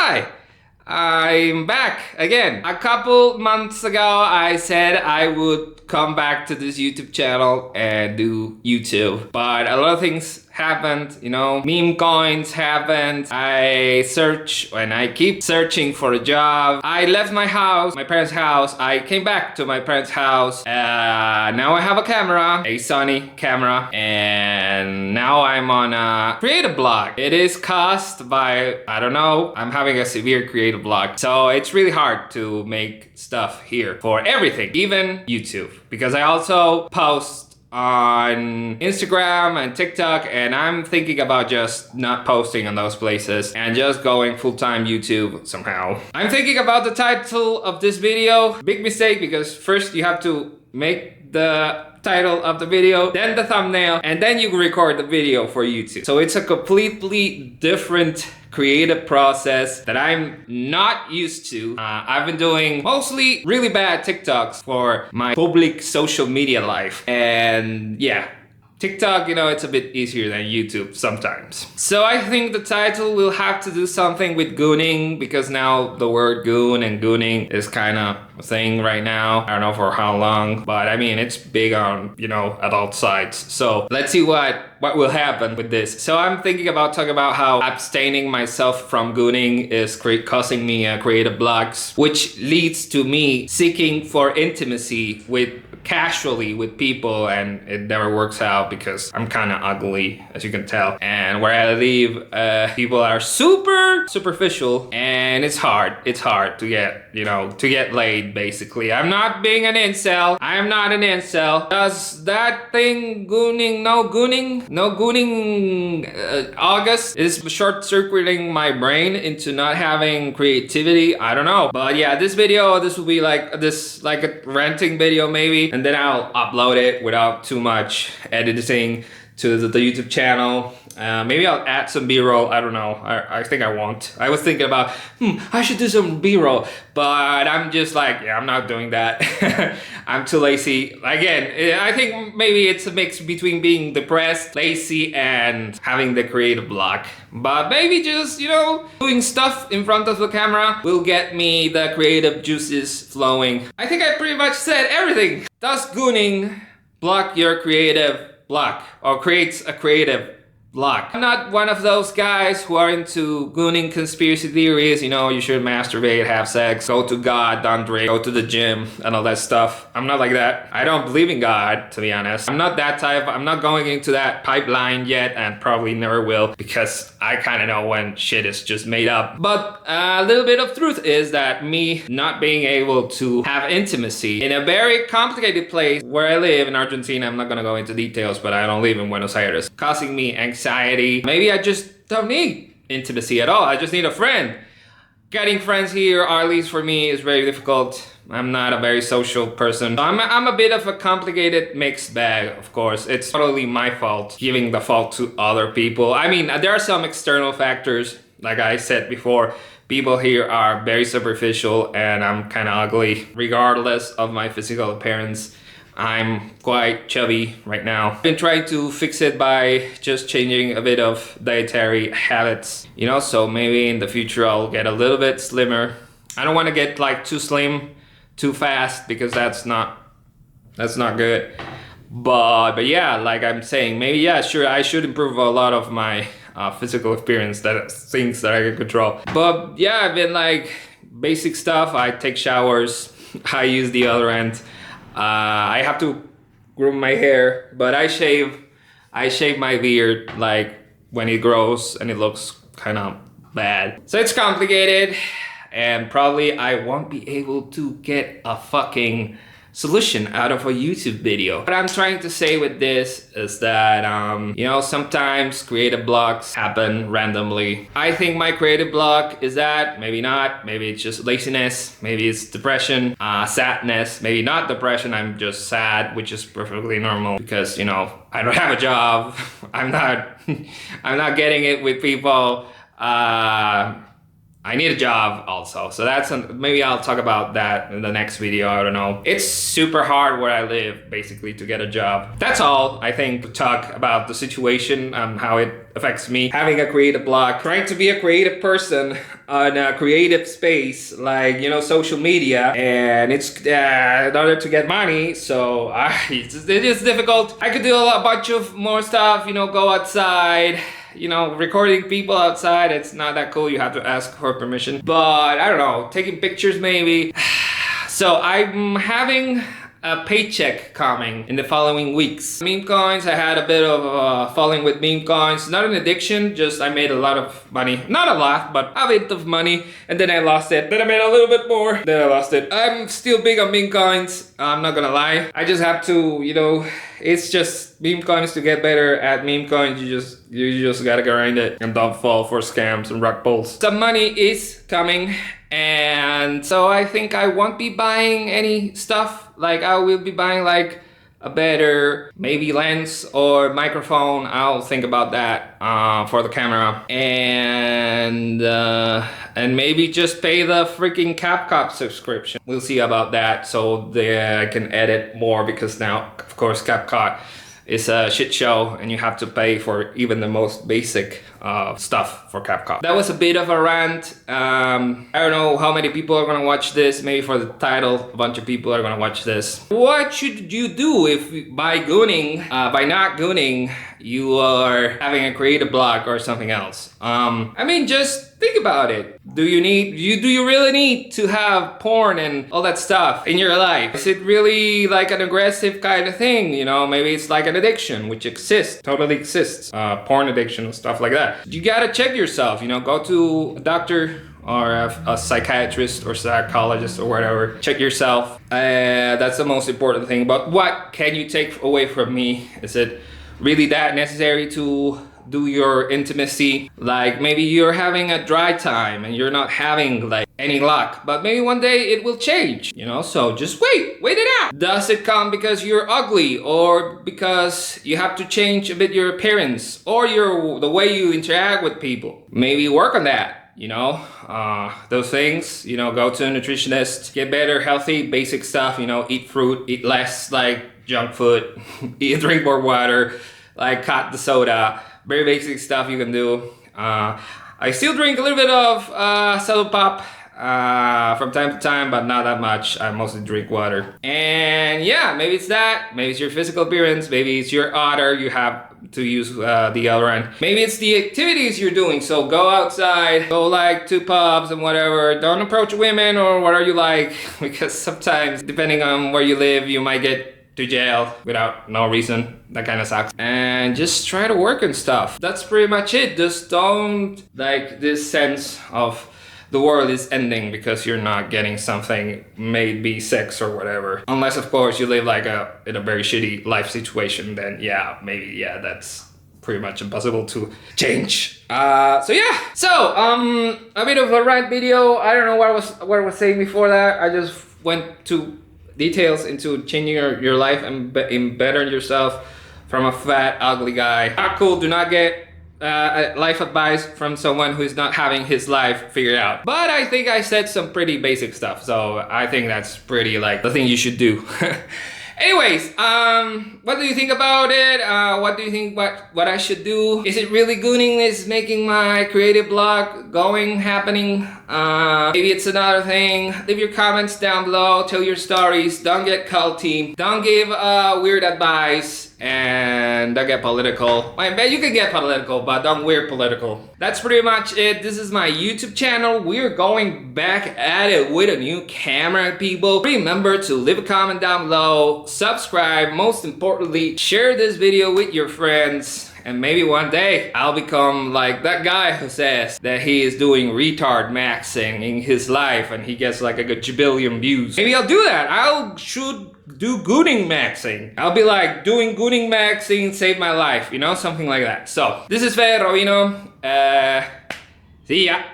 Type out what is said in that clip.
Hi! I'm back again. A couple months ago, I said I would come back to this YouTube channel and do YouTube. But a lot of things happened, you know, meme coins happened. I search and I keep searching for a job. I left my house, my parents' house. I came back to my parents' house. Now I have a camera, a Sony camera, and now I'm on a creative block. It is caused by, I don't know, I'm having a severe creative block. So it's really hard to make stuff here for everything, even YouTube, because I also post on Instagram and TikTok, and I'm thinking about just not posting on those places and just going full-time YouTube somehow. I'm thinking about the title of this video. Big mistake, because first you have to make the title of the video, then the thumbnail, and then you record the video for YouTube. So it's a completely different creative process that I'm not used to. I've been doing mostly really bad TikToks for my public social media life. And yeah, TikTok, you know, it's a bit easier than YouTube sometimes. So I think the title will have to do something with gooning, because now the word goon and gooning is kind of a thing right now. I don't know for how long, but I mean, it's big on, you know, adult sites. So let's see what will happen with this. So I'm thinking about talking about how abstaining myself from gooning is causing me creative blocks, which leads to me seeking for intimacy casually with people, and it never works out because I'm kind of ugly, as you can tell. And where I live, people are super superficial, and it's hard to get, you know, to get laid, basically. I'm not being an incel. I am not an incel. Does that thing gooning, no gooning, August is short-circuiting my brain into not having creativity? I don't know. But yeah, this will be like a ranting video maybe, and then I'll upload it without too much editing to the YouTube channel. Maybe I'll add some B-roll. I don't know. I think I won't. I was thinking about, I should do some B-roll, but I'm just like, yeah, I'm not doing that. I'm too lazy. Again, I think maybe it's a mix between being depressed, lazy, and having the creative block. But maybe just, you know, doing stuff in front of the camera will get me the creative juices flowing. I think I pretty much said everything. Does gooning block your creative block, or creates a creative block? I'm not one of those guys who are into gooning conspiracy theories, you know, you should masturbate, have sex, go to God, don't drink, go to the gym, and all that stuff. I'm not like that. I don't believe in God, to be honest. I'm not that type. I'm not going into that pipeline yet, and probably never will, because I kind of know when shit is just made up. But a little bit of truth is that me not being able to have intimacy in a very complicated place where I live in Argentina, I'm not gonna go into details, but I don't live in Buenos Aires, causing me anxiety. Maybe I just don't need intimacy at all. I just need a friend. Getting friends here, or at least for me, is very difficult. I'm not a very social person. I'm a bit of a complicated mixed bag, of course. It's totally my fault, giving the fault to other people. I mean, there are some external factors. Like I said before, people here are very superficial, and I'm kind of ugly. Regardless of my physical appearance, I'm quite chubby right now. I've been trying to fix it by just changing a bit of dietary habits, you know, so maybe in the future I'll get a little bit slimmer. I don't want to get like too slim too fast, because that's not good. But yeah, like I'm saying, maybe, yeah, sure, I should improve a lot of my physical appearance, things that I can control. But yeah, I've been like basic stuff. I take showers, I use deodorant. I have to groom my hair, but I shave my beard like when it grows and it looks kind of bad. So it's complicated, and probably I won't be able to get a fucking solution out of a YouTube video. What I'm trying to say with this is that, you know, sometimes creative blocks happen randomly. I think my creative block is that, maybe not, maybe it's just laziness, maybe it's depression, sadness, maybe not depression, I'm just sad, which is perfectly normal, because, you know, I don't have a job, I'm not getting it with people, I need a job also. So maybe I'll talk about that in the next video. I don't know. It's super hard where I live, basically, to get a job. That's all, I think, to talk about the situation and how it affects me. Having a creative block, trying to be a creative person on a creative space, like, you know, social media. And it's in order to get money. So it's difficult. I could do a bunch of more stuff, you know, go outside. You know, recording people outside, it's not that cool. You have to ask for permission. But I don't know, taking pictures maybe. So I'm having a paycheck coming in the following weeks. Meme coins, I had a bit of falling with meme coins. Not an addiction, just I made a lot of money. Not a lot, but a bit of money. And then I lost it. Then I made a little bit more. Then I lost it. I'm still big on meme coins. I'm not gonna lie. I just have to, you know, it's just meme coins to get better at meme coins. You just gotta grind it and don't fall for scams and rug pulls. Some money is coming, and so I think I won't be buying any stuff. Like I will be buying like a better maybe lens or microphone. I'll think about that for the camera, and maybe just pay the freaking CapCut subscription. We'll see about that, so I can edit more, because now of course CapCut is a shit show and you have to pay for even the most basic stuff for CapCut. That was a bit of a rant. I don't know how many people are gonna watch this. Maybe for the title, a bunch of people are gonna watch this. What should you do if by not gooning, you are having a creative block or something else? I mean, just think about it. Do you really need to have porn and all that stuff in your life? Is it really like an aggressive kind of thing? You know, maybe it's like an addiction, which totally exists. Porn addiction and stuff like that. You gotta check yourself, you know, go to a doctor or a psychiatrist or psychologist or whatever. Check yourself. That's the most important thing. But what can you take away from me? Is it really that necessary to do your intimacy? Like maybe you're having a dry time and you're not having like any luck, but maybe one day it will change, you know? So just wait it out. Does it come because you're ugly, or because you have to change a bit your appearance, or the way you interact with people? Maybe work on that, you know? Those things, you know, go to a nutritionist, get better, healthy, basic stuff, you know, eat fruit, eat less like junk food, drink more water, like cut the soda. Very basic stuff you can do. I still drink a little bit of Solo Pop from time to time, but not that much. I mostly drink water. And yeah, maybe it's that. Maybe it's your physical appearance. Maybe it's your odor. You have to use deodorant. Maybe it's the activities you're doing. So go outside, go like to pubs and whatever. Don't approach women or what are you like, because sometimes depending on where you live, you might get to jail without no reason. That kind of sucks. And just try to work on stuff. That's pretty much it. Just don't like this sense of the world is ending because you're not getting something, maybe sex or whatever. Unless of course you live like in a very shitty life situation, then yeah, maybe yeah, that's pretty much impossible to change. A bit of a rant video. I don't know what I was saying before that. I just went to details into changing your life and bettering yourself from a fat, ugly guy. Not cool. Do not get life advice from someone who's not having his life figured out. But I think I said some pretty basic stuff, so I think that's pretty like the thing you should do. Anyways, what do you think about it? What do you think what I should do? Is it really gooning is making my creative block happening? Maybe it's another thing. Leave your comments down below. Tell your stories. Don't get culty. Don't give weird advice. And don't get political. I bet you can get political, but don't weird political. That's pretty much it. This is my YouTube channel. We're going back at it with a new camera, people. Remember to leave a comment down below, subscribe, most importantly, share this video with your friends. And maybe one day I'll become like that guy who says that he is doing retard maxing in his life and he gets like a gajillion views. Maybe I'll do that. I should do gooning maxing. I'll be like doing gooning maxing save my life, you know, something like that. So this is federobino. See ya.